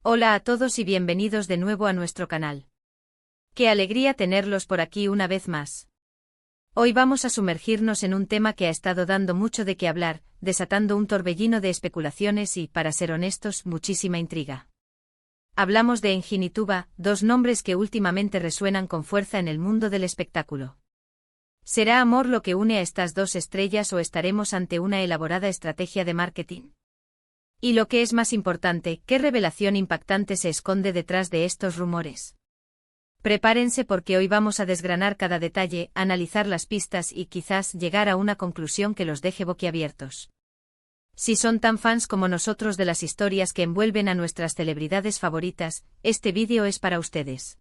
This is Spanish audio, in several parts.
Hola a todos y bienvenidos de nuevo a nuestro canal. Qué alegría tenerlos por aquí una vez más. Hoy vamos a sumergirnos en un tema que ha estado dando mucho de qué hablar, desatando un torbellino de especulaciones y, para ser honestos, muchísima intriga. Hablamos de Engin y Tuba, dos nombres que últimamente resuenan con fuerza en el mundo del espectáculo. ¿Será amor lo que une a estas dos estrellas o estaremos ante una elaborada estrategia de marketing? Y lo que es más importante, ¿qué revelación impactante se esconde detrás de estos rumores? Prepárense porque hoy vamos a desgranar cada detalle, analizar las pistas y quizás llegar a una conclusión que los deje boquiabiertos. Si son tan fans como nosotros de las historias que envuelven a nuestras celebridades favoritas, este vídeo es para ustedes.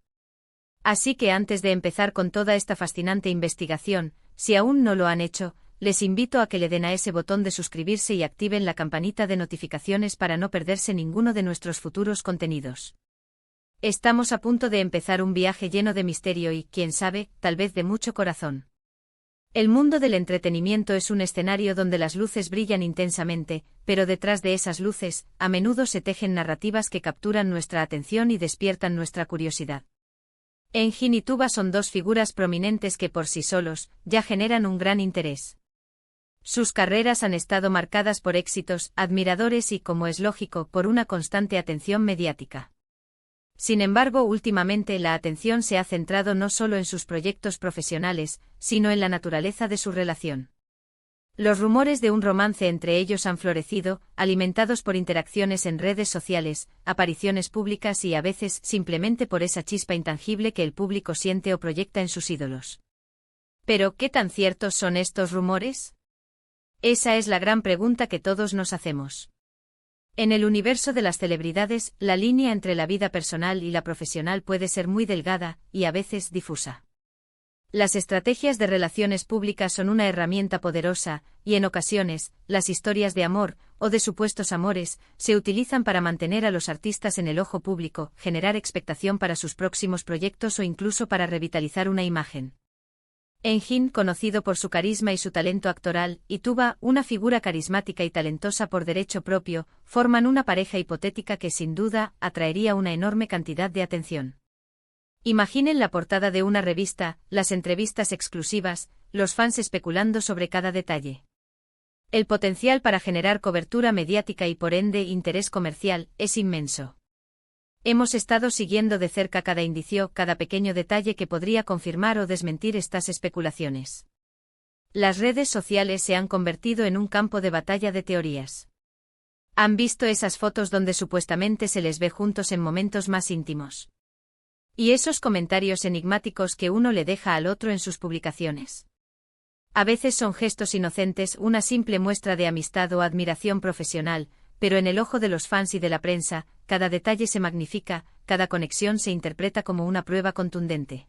Así que antes de empezar con toda esta fascinante investigación, si aún no lo han hecho, les invito a que le den a ese botón de suscribirse y activen la campanita de notificaciones para no perderse ninguno de nuestros futuros contenidos. Estamos a punto de empezar un viaje lleno de misterio y, quién sabe, tal vez de mucho corazón. El mundo del entretenimiento es un escenario donde las luces brillan intensamente, pero detrás de esas luces, a menudo se tejen narrativas que capturan nuestra atención y despiertan nuestra curiosidad. Engin y Tuba son dos figuras prominentes que por sí solos, ya generan un gran interés. Sus carreras han estado marcadas por éxitos, admiradores y, como es lógico, por una constante atención mediática. Sin embargo, últimamente la atención se ha centrado no solo en sus proyectos profesionales, sino en la naturaleza de su relación. Los rumores de un romance entre ellos han florecido, alimentados por interacciones en redes sociales, apariciones públicas y a veces simplemente por esa chispa intangible que el público siente o proyecta en sus ídolos. Pero, ¿qué tan ciertos son estos rumores? Esa es la gran pregunta que todos nos hacemos. En el universo de las celebridades, la línea entre la vida personal y la profesional puede ser muy delgada, y a veces difusa. Las estrategias de relaciones públicas son una herramienta poderosa, y en ocasiones, las historias de amor, o de supuestos amores, se utilizan para mantener a los artistas en el ojo público, generar expectación para sus próximos proyectos o incluso para revitalizar una imagen. Engin, conocido por su carisma y su talento actoral, y Tuba, una figura carismática y talentosa por derecho propio, forman una pareja hipotética que sin duda atraería una enorme cantidad de atención. Imaginen la portada de una revista, las entrevistas exclusivas, los fans especulando sobre cada detalle. El potencial para generar cobertura mediática y por ende interés comercial es inmenso. Hemos estado siguiendo de cerca cada indicio, cada pequeño detalle que podría confirmar o desmentir estas especulaciones. Las redes sociales se han convertido en un campo de batalla de teorías. ¿Han visto esas fotos donde supuestamente se les ve juntos en momentos más íntimos? Y esos comentarios enigmáticos que uno le deja al otro en sus publicaciones. A veces son gestos inocentes, una simple muestra de amistad o admiración profesional, pero en el ojo de los fans y de la prensa, cada detalle se magnifica, cada conexión se interpreta como una prueba contundente.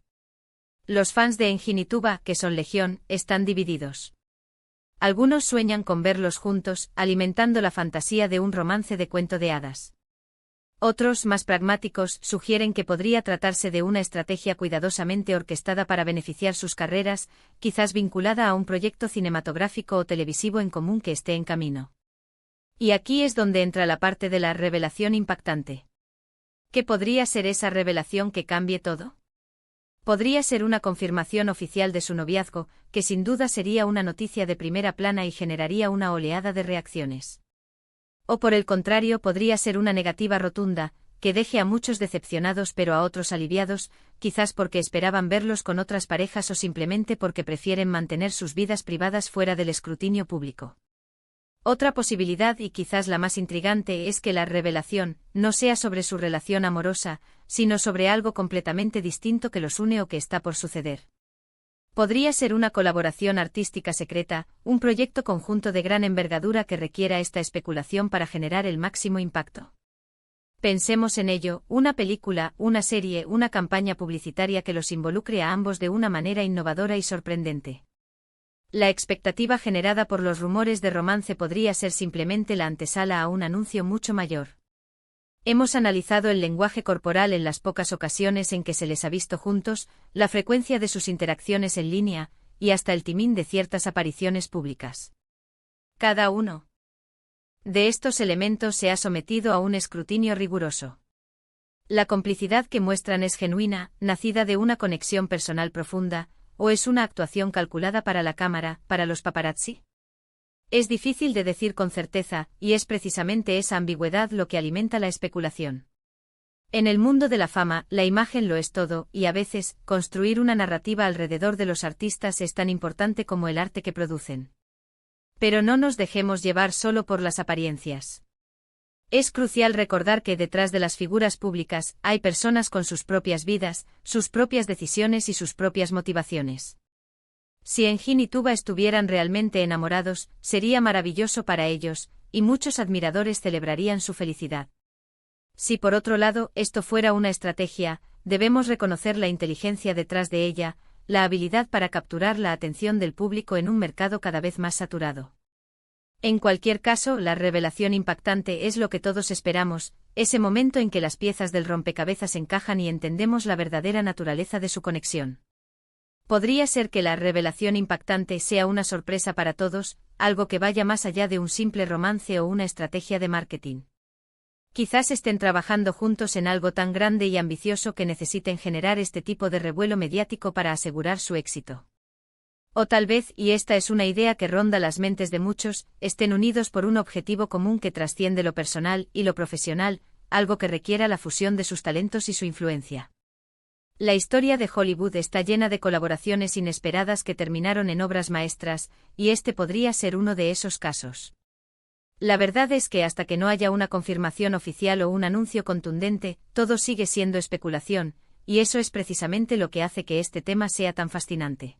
Los fans de Engin y Tuba, que son legión, están divididos. Algunos sueñan con verlos juntos, alimentando la fantasía de un romance de cuento de hadas. Otros, más pragmáticos, sugieren que podría tratarse de una estrategia cuidadosamente orquestada para beneficiar sus carreras, quizás vinculada a un proyecto cinematográfico o televisivo en común que esté en camino. Y aquí es donde entra la parte de la revelación impactante. ¿Qué podría ser esa revelación que cambie todo? Podría ser una confirmación oficial de su noviazgo, que sin duda sería una noticia de primera plana y generaría una oleada de reacciones. O por el contrario, podría ser una negativa rotunda, que deje a muchos decepcionados pero a otros aliviados, quizás porque esperaban verlos con otras parejas o simplemente porque prefieren mantener sus vidas privadas fuera del escrutinio público. Otra posibilidad y quizás la más intrigante es que la revelación no sea sobre su relación amorosa, sino sobre algo completamente distinto que los une o que está por suceder. Podría ser una colaboración artística secreta, un proyecto conjunto de gran envergadura que requiera esta especulación para generar el máximo impacto. Pensemos en ello, una película, una serie, una campaña publicitaria que los involucre a ambos de una manera innovadora y sorprendente. La expectativa generada por los rumores de romance podría ser simplemente la antesala a un anuncio mucho mayor. Hemos analizado el lenguaje corporal en las pocas ocasiones en que se les ha visto juntos, la frecuencia de sus interacciones en línea, y hasta el timing de ciertas apariciones públicas. Cada uno de estos elementos se ha sometido a un escrutinio riguroso. La complicidad que muestran es genuina, nacida de una conexión personal profunda, ¿o es una actuación calculada para la cámara, para los paparazzi? Es difícil de decir con certeza, y es precisamente esa ambigüedad lo que alimenta la especulación. En el mundo de la fama, la imagen lo es todo, y a veces, construir una narrativa alrededor de los artistas es tan importante como el arte que producen. Pero no nos dejemos llevar solo por las apariencias. Es crucial recordar que detrás de las figuras públicas hay personas con sus propias vidas, sus propias decisiones y sus propias motivaciones. Si Engin y Tuba estuvieran realmente enamorados, sería maravilloso para ellos, y muchos admiradores celebrarían su felicidad. Si por otro lado esto fuera una estrategia, debemos reconocer la inteligencia detrás de ella, la habilidad para capturar la atención del público en un mercado cada vez más saturado. En cualquier caso, la revelación impactante es lo que todos esperamos, ese momento en que las piezas del rompecabezas encajan y entendemos la verdadera naturaleza de su conexión. Podría ser que la revelación impactante sea una sorpresa para todos, algo que vaya más allá de un simple romance o una estrategia de marketing. Quizás estén trabajando juntos en algo tan grande y ambicioso que necesiten generar este tipo de revuelo mediático para asegurar su éxito. O tal vez, y esta es una idea que ronda las mentes de muchos, estén unidos por un objetivo común que trasciende lo personal y lo profesional, algo que requiera la fusión de sus talentos y su influencia. La historia de Hollywood está llena de colaboraciones inesperadas que terminaron en obras maestras, y este podría ser uno de esos casos. La verdad es que hasta que no haya una confirmación oficial o un anuncio contundente, todo sigue siendo especulación, y eso es precisamente lo que hace que este tema sea tan fascinante.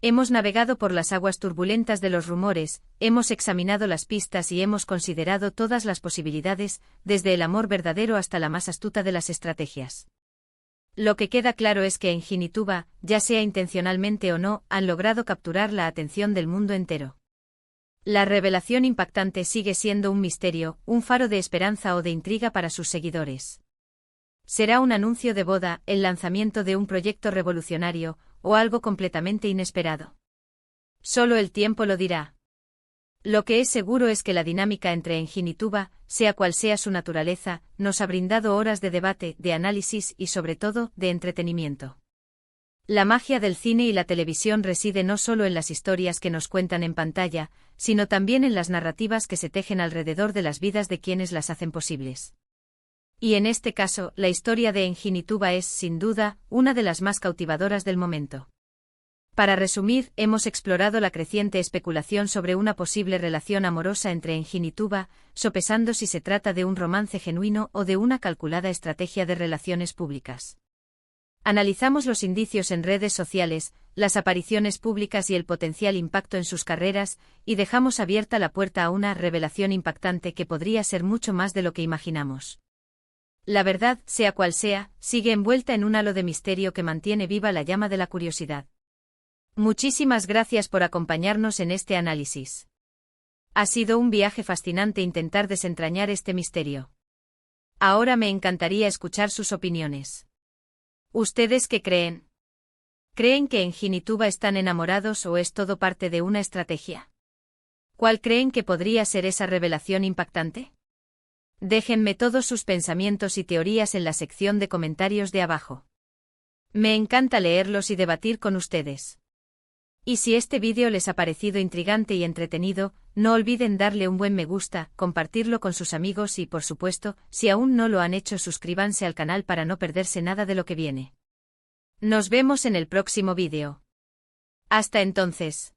Hemos navegado por las aguas turbulentas de los rumores, hemos examinado las pistas y hemos considerado todas las posibilidades, desde el amor verdadero hasta la más astuta de las estrategias. Lo que queda claro es que Engin y Tuba, ya sea intencionalmente o no, han logrado capturar la atención del mundo entero. La revelación impactante sigue siendo un misterio, un faro de esperanza o de intriga para sus seguidores. ¿Será un anuncio de boda, el lanzamiento de un proyecto revolucionario, o algo completamente inesperado? Solo el tiempo lo dirá. Lo que es seguro es que la dinámica entre Engin y Tuba, sea cual sea su naturaleza, nos ha brindado horas de debate, de análisis y sobre todo, de entretenimiento. La magia del cine y la televisión reside no solo en las historias que nos cuentan en pantalla, sino también en las narrativas que se tejen alrededor de las vidas de quienes las hacen posibles. Y en este caso, la historia de Engin y Tuba es, sin duda, una de las más cautivadoras del momento. Para resumir, hemos explorado la creciente especulación sobre una posible relación amorosa entre Engin y Tuba, sopesando si se trata de un romance genuino o de una calculada estrategia de relaciones públicas. Analizamos los indicios en redes sociales, las apariciones públicas y el potencial impacto en sus carreras, y dejamos abierta la puerta a una revelación impactante que podría ser mucho más de lo que imaginamos. La verdad, sea cual sea, sigue envuelta en un halo de misterio que mantiene viva la llama de la curiosidad. Muchísimas gracias por acompañarnos en este análisis. Ha sido un viaje fascinante intentar desentrañar este misterio. Ahora me encantaría escuchar sus opiniones. ¿Ustedes qué creen? ¿Creen que Engin y Tuba están enamorados o es todo parte de una estrategia? ¿Cuál creen que podría ser esa revelación impactante? Déjenme todos sus pensamientos y teorías en la sección de comentarios de abajo. Me encanta leerlos y debatir con ustedes. Y si este vídeo les ha parecido intrigante y entretenido, no olviden darle un buen me gusta, compartirlo con sus amigos y, por supuesto, si aún no lo han hecho, suscríbanse al canal para no perderse nada de lo que viene. Nos vemos en el próximo vídeo. Hasta entonces.